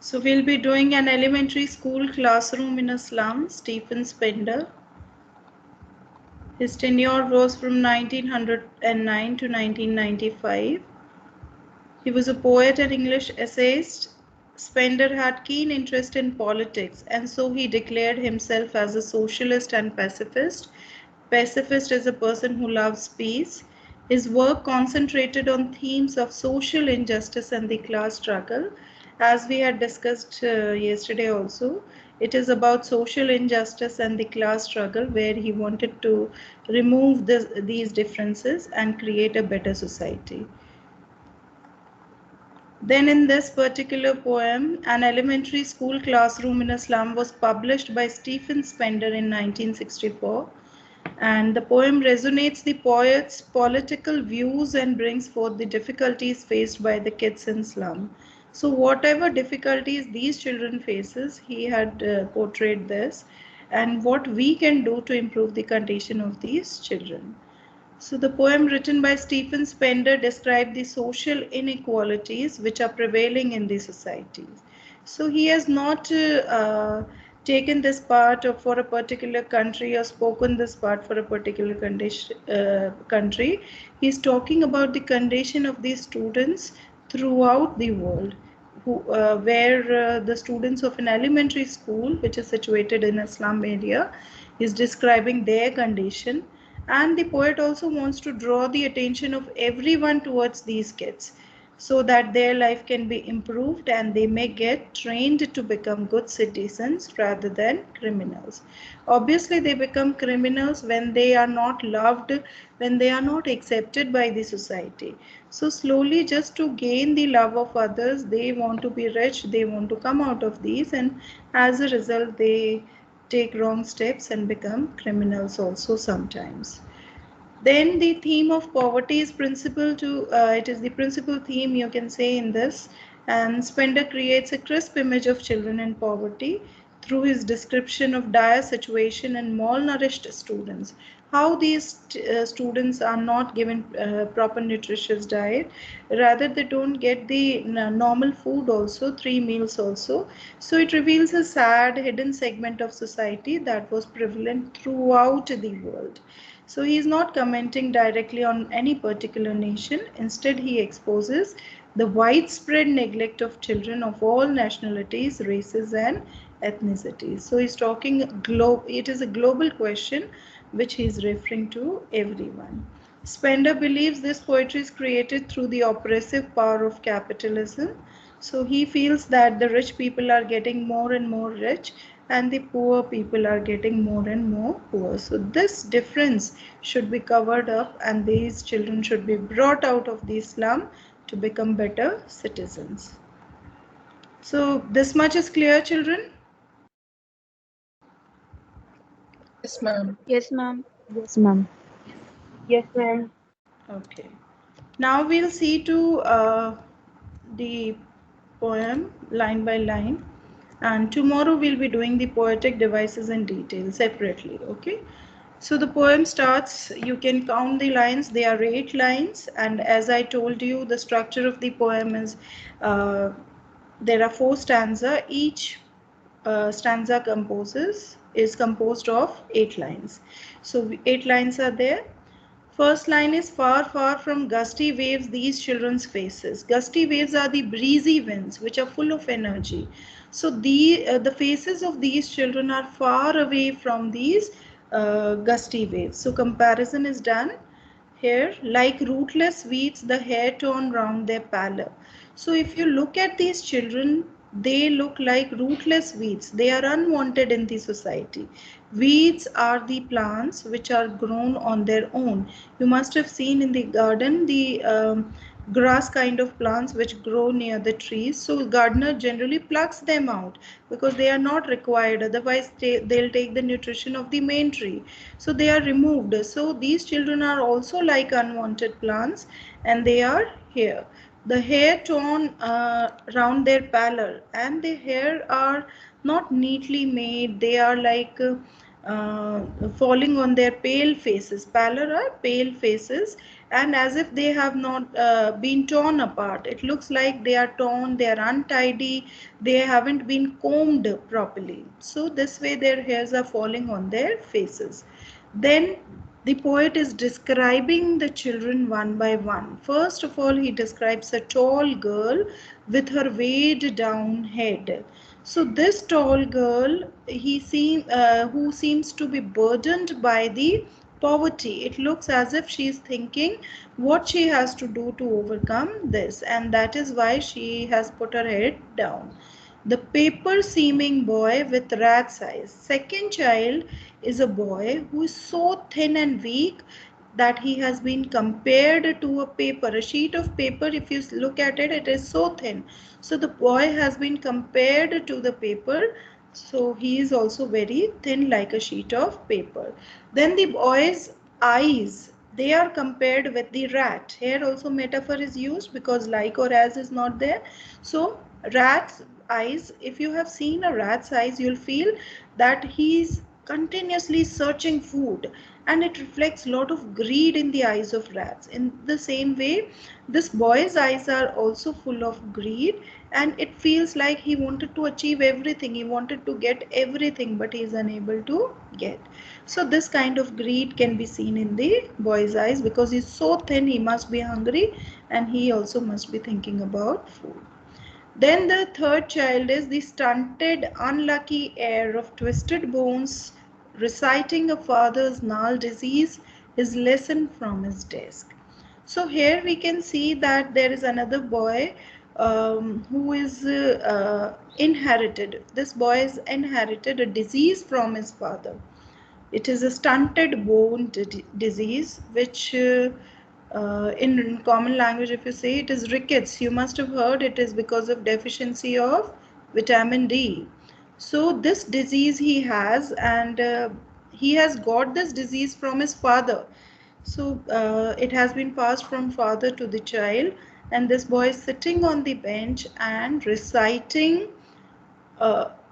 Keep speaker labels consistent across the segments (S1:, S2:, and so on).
S1: So we'll be doing an elementary school classroom in a slum, Stephen Spender. His tenure was from 1909 to 1995. He was a poet and English essayist. Spender had keen interest in politics, and so he declared himself as a socialist and pacifist. Pacifist is a person who loves peace. His work concentrated on themes of social injustice and the class struggle. As we had discussed yesterday also, it is about social injustice and the class struggle, where he wanted to remove these differences and create a better society. Then in this particular poem, An Elementary School Classroom in a Slum was published by Stephen Spender in 1964. And the poem resonates the poet's political views and brings forth the difficulties faced by the kids in slum. So whatever difficulties these children faces, he had portrayed this, and what we can do to improve the condition of these children. So the poem written by Stephen Spender described the social inequalities which are prevailing in the societies. So he has not taken this part for a particular country or spoken this part for a particular country. He is talking about the condition of these students throughout the world. Where the students of an elementary school, which is situated in a slum area, is describing their condition, and the poet also wants to draw the attention of everyone towards these kids so that their life can be improved and they may get trained to become good citizens rather than criminals. Obviously, they become criminals when they are not loved, when they are not accepted by the society. So slowly, just to gain the love of others, they want to be rich, they want to come out of these, and as a result, they take wrong steps and become criminals also sometimes. Then the theme of poverty is principal to it is the principal theme, you can say, in this, and Spender creates a crisp image of children in poverty through his description of dire situation and malnourished students, how these students are not given proper nutritious diet, rather they don't get the normal food also, three meals also. So it reveals a sad hidden segment of society that was prevalent throughout the world. So he is not commenting directly on any particular nation. Instead, he exposes the widespread neglect of children of all nationalities, races, and ethnicities. So he's talking it is a global question which he is referring to everyone. Spender believes this poetry is created through the oppressive power of capitalism. So he feels that the rich people are getting more and more rich and the poor people are getting more and more poor. So this difference should be covered up and these children should be brought out of the slum to become better citizens. So this much is clear, children?
S2: Yes, ma'am.
S3: Yes, ma'am.
S4: Yes, ma'am.
S5: Yes, ma'am.
S1: Okay. Now we'll see to the poem line by line, and tomorrow we'll be doing the poetic devices in detail separately. Okay. So the poem starts, you can count the lines, there are 8 lines, and as I told you, the structure of the poem is uh, there are 4 stanza. Each stanza is composed of 8 lines. So 8 lines are there. First line is far, far from gusty waves these children's faces. Gusty waves are the breezy winds which are full of energy. So the faces of these children are far away from these gusty waves. So comparison is done here. Like rootless weeds, the hair torn round their pallor. So if you look at these children, they look like rootless weeds. They are unwanted in the society. Weeds are the plants which are grown on their own. You must have seen in the garden the grass kind of plants which grow near the trees. So gardener generally plucks them out because they are not required. Otherwise, they'll take the nutrition of the main tree. So they are removed. So these children are also like unwanted plants, and they are here. The hair torn round their pallor, and the hair are not neatly made. They are like falling on their pale faces. Pallor are pale faces, and as if they have not been torn apart. It looks like they are torn, they are untidy, they haven't been combed properly. So this way their hairs are falling on their faces. Then the poet is describing the children one by one. First of all, he describes a tall girl with her weighed down head. So this tall girl, who seems to be burdened by the poverty. It looks as if she is thinking what she has to do to overcome this, and that is why she has put her head down. The paper seeming boy with rat's eyes. Second child is a boy who is so thin and weak that he has been compared to a paper, a sheet of paper. If you look at it, it is so thin. So the boy has been compared to the paper. So he is also very thin like a sheet of paper. Then the boy's eyes, they are compared with the rat. Here also metaphor is used because like or as is not there. So rat's eyes, if you have seen a rat's eyes, you'll feel that he's continuously searching food, and it reflects a lot of greed in the eyes of rats. In the same way, this boy's eyes are also full of greed, and it feels like he wanted to achieve everything, he wanted to get everything, but he is unable to get. So this kind of greed can be seen in the boy's eyes because he's so thin, he must be hungry, and he also must be thinking about food. Then the third child is the stunted, unlucky heir of twisted bones, reciting a father's gnarled disease, his lesson from his desk. So here we can see that there is another boy who is inherited. This boy has inherited a disease from his father. It is a stunted bone disease, which in common language, if you say it is rickets, you must have heard it is because of deficiency of vitamin D. So this disease he has, and he has got this disease from his father. So it has been passed from father to the child, and this boy is sitting on the bench and reciting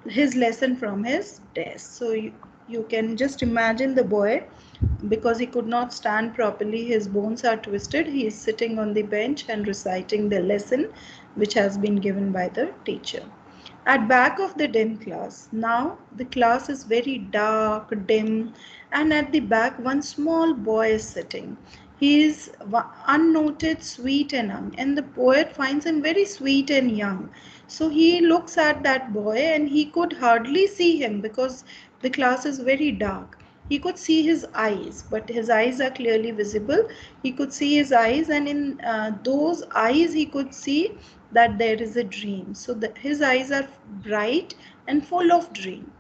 S1: his lesson from his desk. So you can just imagine the boy, because he could not stand properly, his bones are twisted, he is sitting on the bench and reciting the lesson which has been given by the teacher. At back of the dim class, now the class is very dark, dim, and at the back one small boy is sitting. He is unnoted, sweet and young, and the poet finds him very sweet and young. So he looks at that boy and he could hardly see him because the class is very dark. He could see his eyes, but his eyes are clearly visible. He could see his eyes, and in those eyes he could see that there is a dream. So his eyes are bright and full of dream.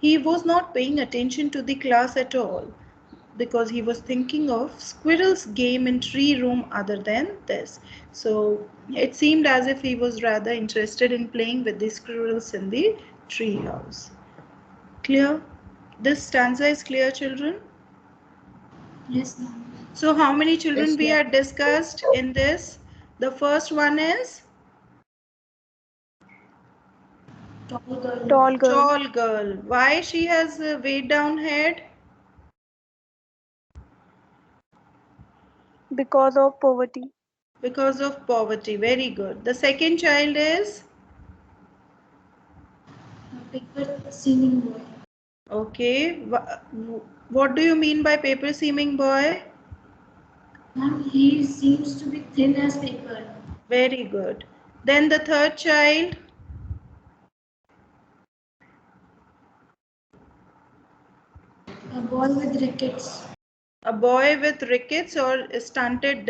S1: He was not paying attention to the class at all because he was thinking of squirrel's game in tree room other than this. So it seemed as if he was rather interested in playing with the squirrels in the tree house. Clear? This stanza is clear, children?
S2: Yes, ma'am.
S1: So how many children
S2: Yes,
S1: we
S2: ma'am.
S1: had discussed in this? The first one is
S2: Tall girl.
S5: Tall girl.
S1: tall girl. Why she has a weighed down head?
S5: Because of poverty.
S1: Because of poverty. Very good. The second child is?
S2: Paper seeming boy.
S1: Okay. What do you mean by paper seeming boy?
S2: Ma'am, he seems to be thin as paper.
S1: Very good. Then the third child?
S2: A boy with rickets.
S1: A boy with rickets or stunted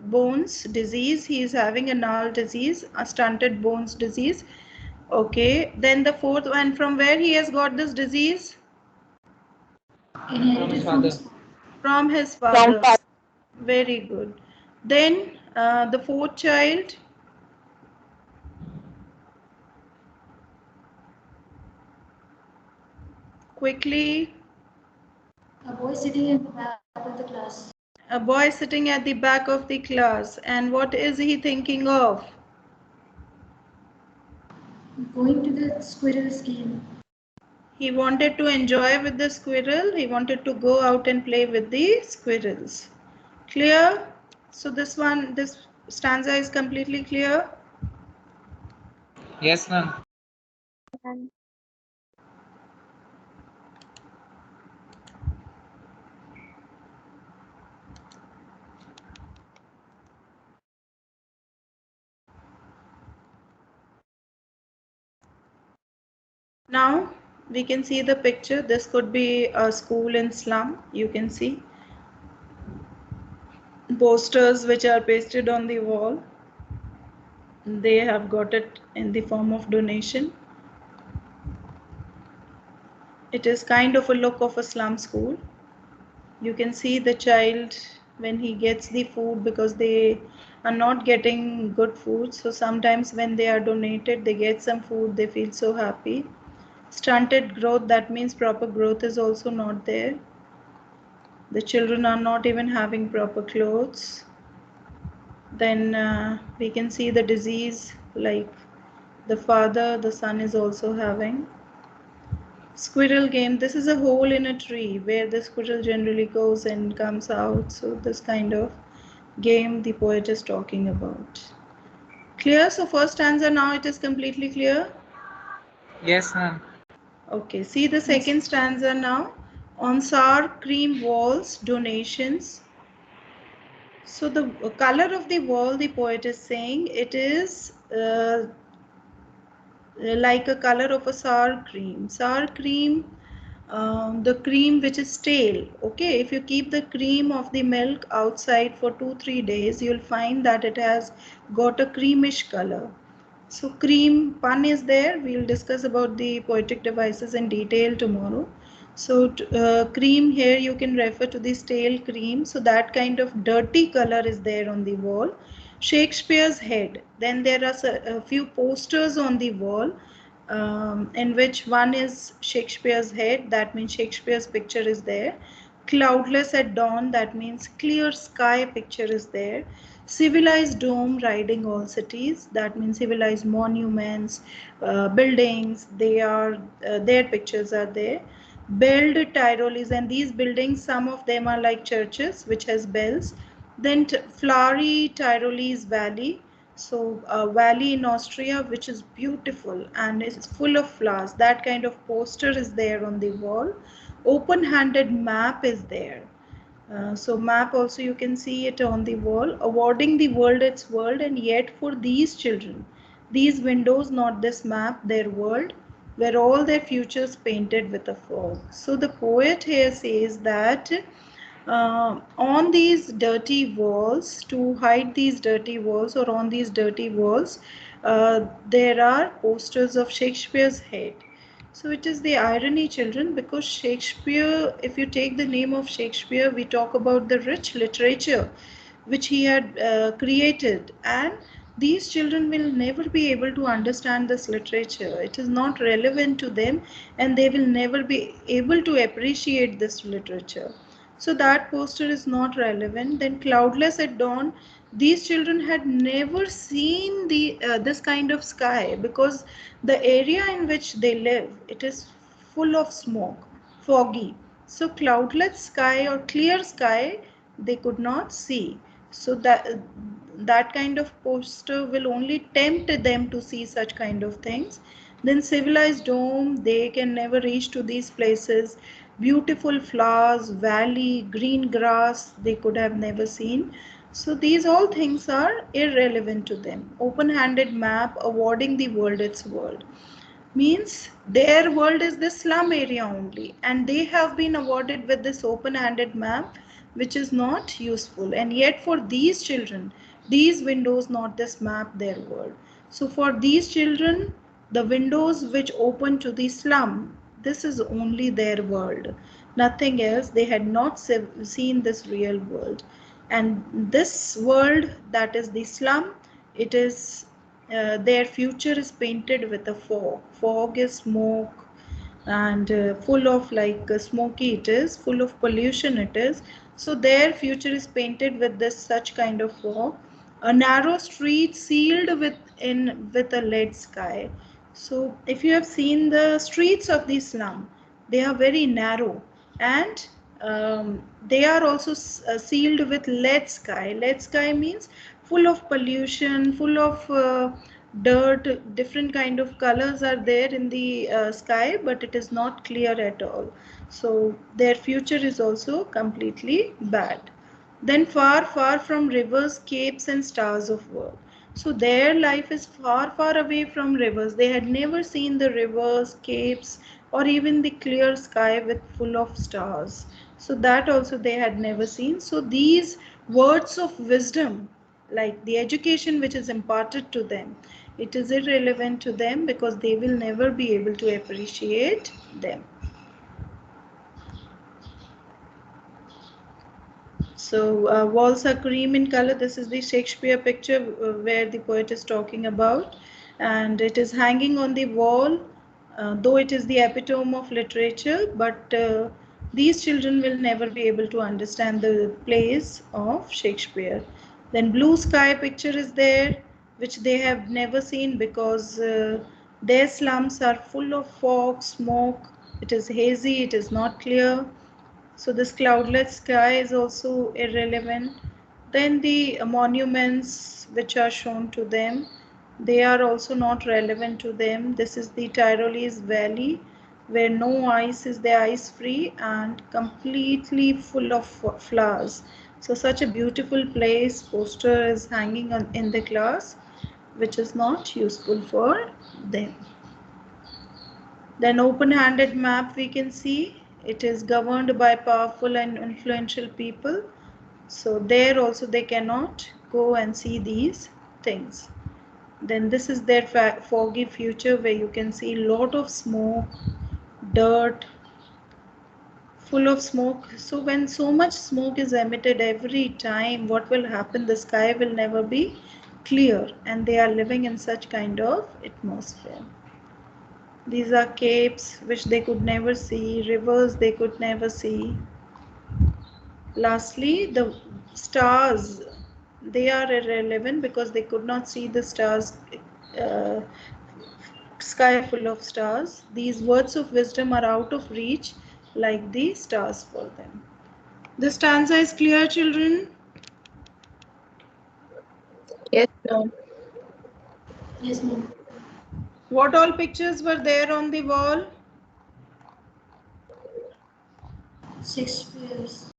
S1: bones disease. He is having a gnarled disease, a stunted bones disease. Okay. Then the fourth one, from where he has got this disease?
S2: Inherited from his father.
S1: From his father. Very good. Then the fourth child? Quickly.
S2: A boy sitting in the back of the class.
S1: A boy sitting at the back of the class. And what is he thinking of?
S2: Going to the squirrel's game.
S1: He wanted to enjoy with the squirrel. He wanted to go out and play with the squirrels. Clear? So this stanza is completely clear.
S3: Yes, ma'am.
S5: Ma'am.
S1: Now we can see the picture. This could be a school in slum. You can see posters which are pasted on the wall. They have got it in the form of donation. It is kind of a look of a slum school. You can see the child when he gets the food, because they are not getting good food. So sometimes when they are donated, they get some food, they feel so happy. Stunted growth, that means proper growth is also not there. The children are not even having proper clothes. Then we can see the disease, like the father, the son is also having. Squirrel game, this is a hole in a tree where the squirrel generally goes and comes out. So this kind of game the poet is talking about. Clear? So first stanza, now it is completely clear.
S3: Yes, ma'am.
S1: Okay, see the second stanza now. On sour cream walls, donations. So the color of the wall, the poet is saying, it is like a color of a sour cream. Sour cream, the cream which is stale. Okay, if you keep the cream of the milk outside for 2-3 days, you'll find that it has got a creamish color. So cream pun is there. We'll discuss about the poetic devices in detail tomorrow. So cream, here you can refer to the stale cream. So that kind of dirty color is there on the wall. Shakespeare's head. Then there are a few posters on the wall, in which one is Shakespeare's head. That means Shakespeare's picture is there. Cloudless at dawn, that means clear sky picture is there. Civilized dome riding all cities, that means civilized monuments, buildings, their pictures are there. Belled Tyrolees, and these buildings, some of them are like churches which has bells. Then flowery Tyrolese valley, so a valley in Austria which is beautiful and is full of flowers. That kind of poster is there on the wall. Open-handed map is there. So map also you can see it on the wall. Awarding the world its world, and yet for these children, these windows, not this map, their world, where all their futures painted with a fog. So the poet here says that on these dirty walls, to hide these dirty walls, or on these dirty walls, there are posters of Shakespeare's head. So it is the irony, children, because Shakespeare, if you take the name of Shakespeare, we talk about the rich literature which he had created, and these children will never be able to understand this literature. It is not relevant to them, and they will never be able to appreciate this literature. So that poster is not relevant. Then cloudless at dawn, these children had never seen this kind of sky, because the area in which they live, it is full of smoke, foggy. So cloudless sky or clear sky they could not see. So that kind of poster will only tempt them to see such kind of things. Then civilized dome, they can never reach to these places. Beautiful flowers, valley, green grass, they could have never seen. So these all things are irrelevant to them. Open-handed map, awarding the world its world, means their world is the slum area only, and they have been awarded with this open-handed map which is not useful. And yet for these children, these windows, not this map, their world. So for these children, the windows which open to the slum, this is only their world, nothing else. They had not seen this real world, and this world, that is the slum, it is their future is painted with a fog. Fog is smoke, and full of, like, smoky it is, full of pollution it is. So their future is painted with this such kind of fog. A narrow street sealed with a lead sky. So if you have seen the streets of the slum, they are very narrow, and They are also sealed with lead sky. Lead sky means full of pollution, full of dirt, different kind of colors are there in the sky, but it is not clear at all. So their future is also completely bad. Then far, far from rivers, capes and stars of world. So their life is far, far away from rivers. They had never seen the rivers, capes, or even the clear sky with full of stars. So that also they had never seen. So these words of wisdom, like the education which is imparted to them, it is irrelevant to them because they will never be able to appreciate them. So walls are cream in color. This is the Shakespeare picture where the poet is talking about, and it is hanging on the wall. Though it is the epitome of literature, but these children will never be able to understand the plays of Shakespeare. Then blue sky picture is there, which they have never seen because their slums are full of fog, smoke. It is hazy. It is not clear. So this cloudless sky is also irrelevant. Then the monuments which are shown to them, they are also not relevant to them. This is the Tyrolese Valley where no ice is there, ice free and completely full of flowers. So such a beautiful place. Poster is hanging in the class, which is not useful for them. Then open-handed map we can see. It is governed by powerful and influential people. So there also they cannot go and see these things. Then this is their foggy future where you can see a lot of smoke, dirt, full of smoke. So when so much smoke is emitted every time, what will happen? The sky will never be clear and they are living in such kind of atmosphere. These are capes which they could never see, rivers they could never see. Lastly, the stars, they are irrelevant because they could not see the stars, uh, sky full of stars. These words of wisdom are out of reach like the stars for them. The stanza is clear, children?
S5: Yes, ma'am.
S2: Yes, ma'am.
S1: What all pictures were there on the wall?
S2: Shakespeare's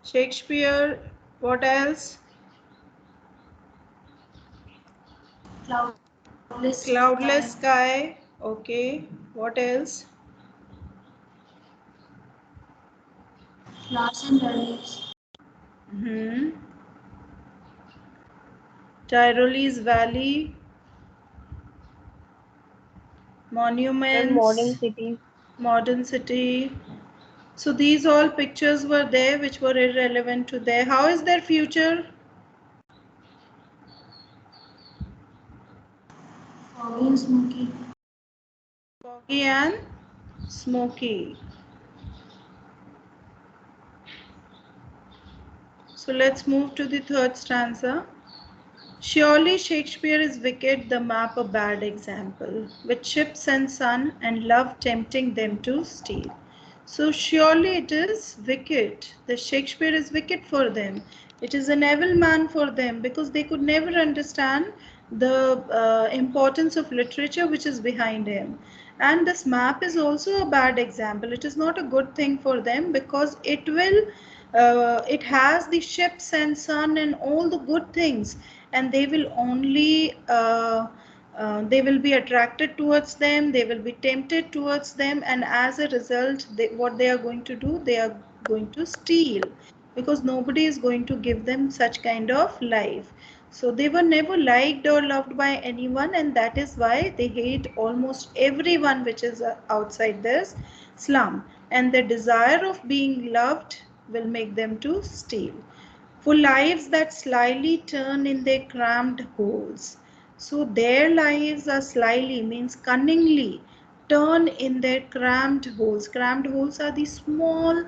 S1: Shakespeare. What else?
S2: cloudless
S1: Cloudless
S2: sky,
S1: sky. Okay. What else?
S2: flowers and lilies,
S1: Tyrolese Valley,
S5: And
S1: monuments,
S5: modern cities.
S1: modern city. So these all pictures were there which were irrelevant to their. How is their future?
S2: foggy and smoky.
S1: Foggy and smoky. So let's move to the third stanza. Surely Shakespeare is wicked, the map a bad example, with ships and sun and love tempting them to steal. So surely it is wicked. The Shakespeare is wicked for them. It is an evil man for them because they could never understand the importance of literature which is behind him. And this map is also a bad example. It is not a good thing for them because it has the ships and sun and all the good things, and they will only they will be attracted towards them, they will be tempted towards them, and as a result what they are going to do, they are going to steal because nobody is going to give them such kind of life. So they were never liked or loved by anyone, and that is why they hate almost everyone which is outside this slum, and the desire of being loved will make them to steal. For lives that slyly turn in their crammed holes. So their lives are slyly, means cunningly, turn in their crammed holes. Crammed holes are the small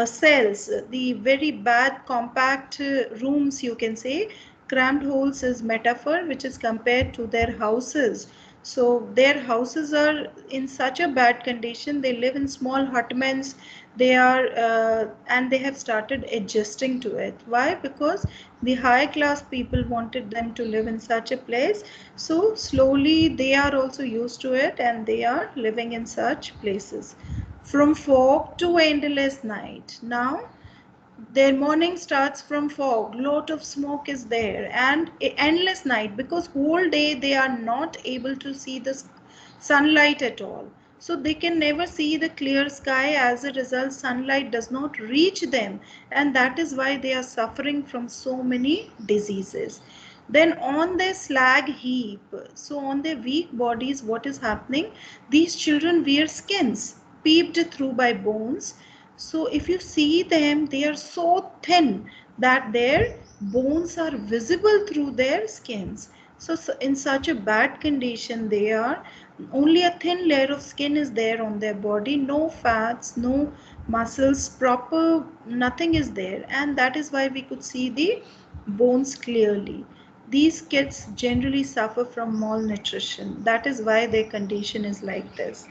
S1: cells, the very bad compact rooms you can say. Crammed holes is metaphor which is compared to their houses. So their houses are in such a bad condition. They live in small hutments. They are and they have started adjusting to it. Why? Because the high class people wanted them to live in such a place, so slowly they are also used to it and they are living in such places. From fog to endless night. Now their morning starts from fog, lot of smoke is there, and endless night, because whole day they are not able to see the sunlight at all. So they can never see the clear sky. As a result, sunlight does not reach them, and that is why they are suffering from so many diseases. Then on their slag heap, so on their weak bodies, what is happening? These children wear skins peeped through by bones. So if you see them, they are so thin that their bones are visible through their skins. So in such a bad condition they are. Only a thin layer of skin is there on their body, no fats, no muscles, proper nothing is there, and that is why we could see the bones clearly. These kids generally suffer from malnutrition. That is why their condition is like this.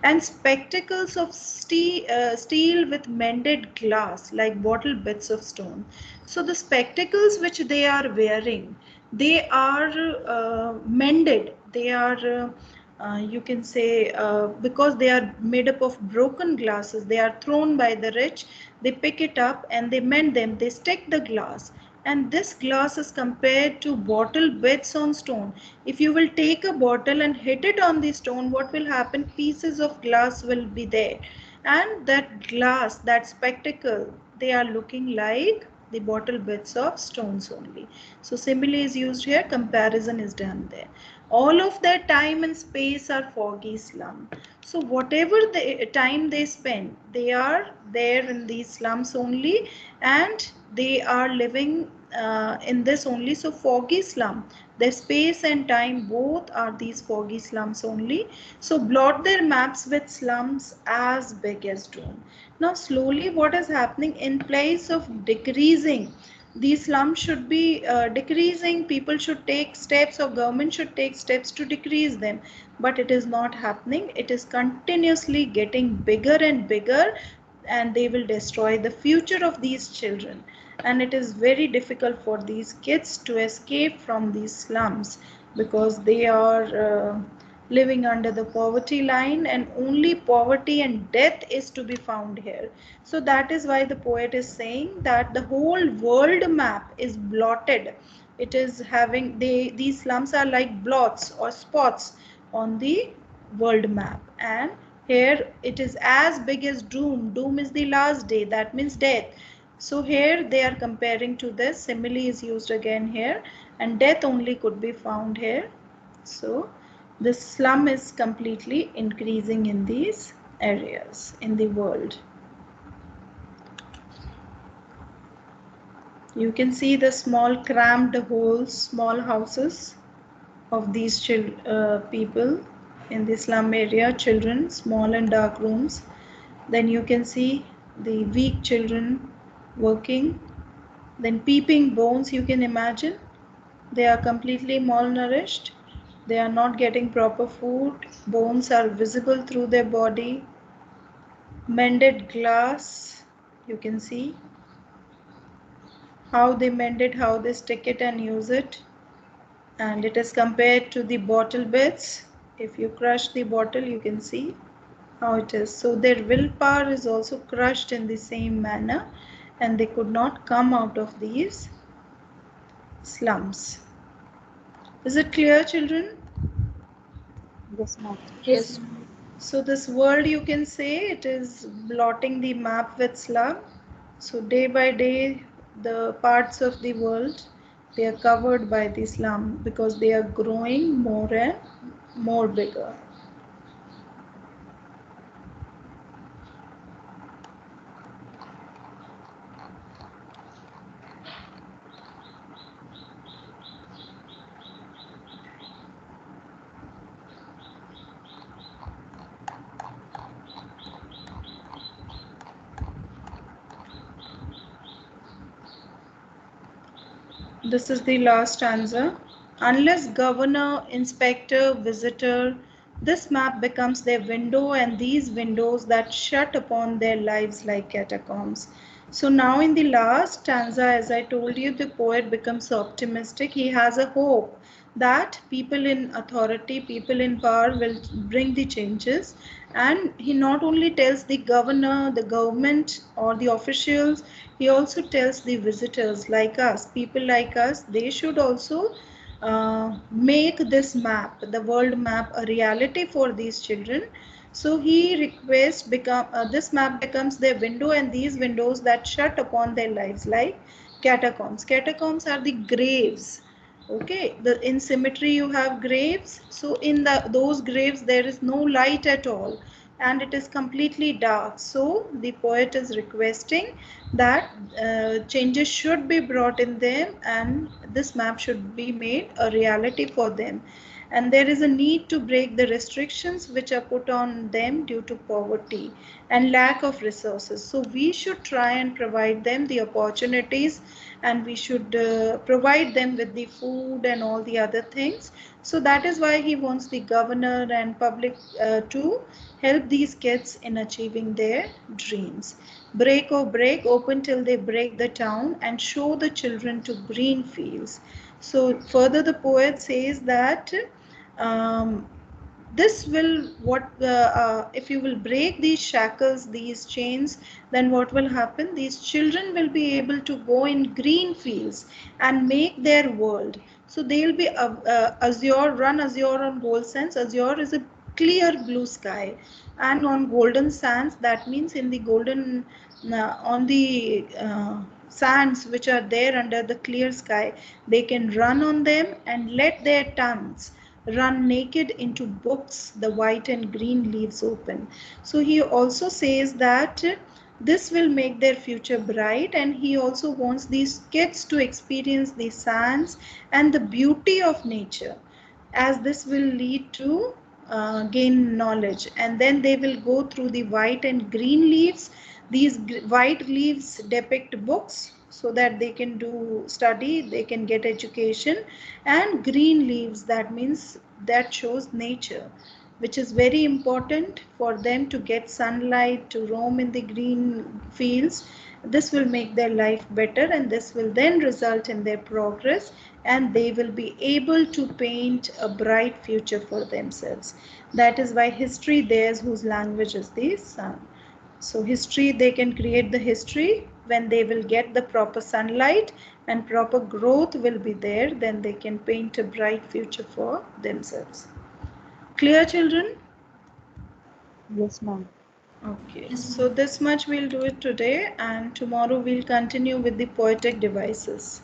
S1: And spectacles of steel with mended glass, like bottle bits of stone. So the spectacles which they are wearing, they are mended. They are you can say because they are made up of broken glasses, they are thrown by the rich, they pick it up and they mend them, they stick the glass, and this glass is compared to bottle bits on stone. If you will take a bottle and hit it on the stone, what will happen? Pieces of glass will be there, and that glass, that spectacle, they are looking like the bottle bits of stones only. So simile is used here, comparison is done there. All of their time and space are foggy slum. So whatever the time they spend, they are there in these slums only, and they are living in this only. So foggy slum, their space and time both are these foggy slums only. So blot their maps with slums as big as Doom. Now slowly what is happening, in place of decreasing, these slums should be decreasing, people should take steps, or government should take steps to decrease them, but it is not happening. It is continuously getting bigger and bigger, and they will destroy the future of these children, and it is very difficult for these kids to escape from these slums, because they are living under the poverty line, and only poverty and death is to be found here. So that is why the poet is saying that the whole world map is blotted. It is having, these slums are like blots or spots on the world map, and here it is as big as Doom. Doom is the last day, that means death. So here they are comparing to this, simile is used again here, and death only could be found here. So the slum is completely increasing in these areas in the world. You can see the small cramped holes, small houses of these people in the slum area, children, small and dark rooms. Then you can see the weak children working. Then peeping bones, you can imagine. They are completely malnourished. They are not getting proper food. Bones are visible through their body. Mended glass, you can see how they mend it, how they stick it and use it. And it is compared to the bottle bits. If you crush the bottle, you can see how it is. So their willpower is also crushed in the same manner, and they could not come out of these slums. Is it clear, children?
S5: Yes, ma'am.
S2: Yes.
S1: So this world, you can say, it is blotting the map with slum. So day by day, the parts of the world, they are covered by the slum, because they are growing more and more bigger. This is the last stanza. Unless governor, inspector, visitor, This map becomes their window, and these windows that shut upon their lives like catacombs. So now in the last stanza, as I told you, the poet becomes optimistic. He has a hope that people in authority, people in power will bring the changes. And he not only tells the governor, the government, or the officials, he also tells the visitors like us, people like us, they should also make this map, the world map, a reality for these children. So he requests this map becomes their window, and these windows that shut upon their lives like catacombs. Catacombs are the graves. Okay, in cemetery you have graves. So in those graves there is no light at all, and it is completely dark. So the poet is requesting that changes should be brought in them, and this map should be made a reality for them. And there is a need to break the restrictions which are put on them due to poverty and lack of resources. So we should try and provide them the opportunities, and we should provide them with the food and all the other things. So that is why he wants the governor and public to help these kids in achieving their dreams. Break, oh break, open till they break the town, and show the children to green fields. So further the poet says that um, this will if you will break these shackles, these chains, then what will happen? These children will be able to go in green fields and make their world. So they'll be azure, run azure on gold sands. Azure is a clear blue sky, and on golden sands, that means in the golden on the sands which are there under the clear sky, they can run on them and let their tongues run naked into books, the white and green leaves open. So he also says that this will make their future bright, and he also wants these kids to experience the sands and the beauty of nature, as this will lead to gain knowledge. And then they will go through the white and green leaves. These white leaves depict books so that they can do study, they can get education, and green leaves, that means that shows nature, which is very important for them to get sunlight, to roam in the green fields. This will make their life better, and this will then result in their progress, and they will be able to paint a bright future for themselves. That is why history theirs whose language is the sun. So history, they can create the history when they will get the proper sunlight and proper growth will be there, then they can paint a bright future for themselves. Clear, children?
S5: Yes, ma'am.
S1: Okay,
S2: Yes,
S1: so this much we'll do it today, and tomorrow we'll continue with the poetic devices.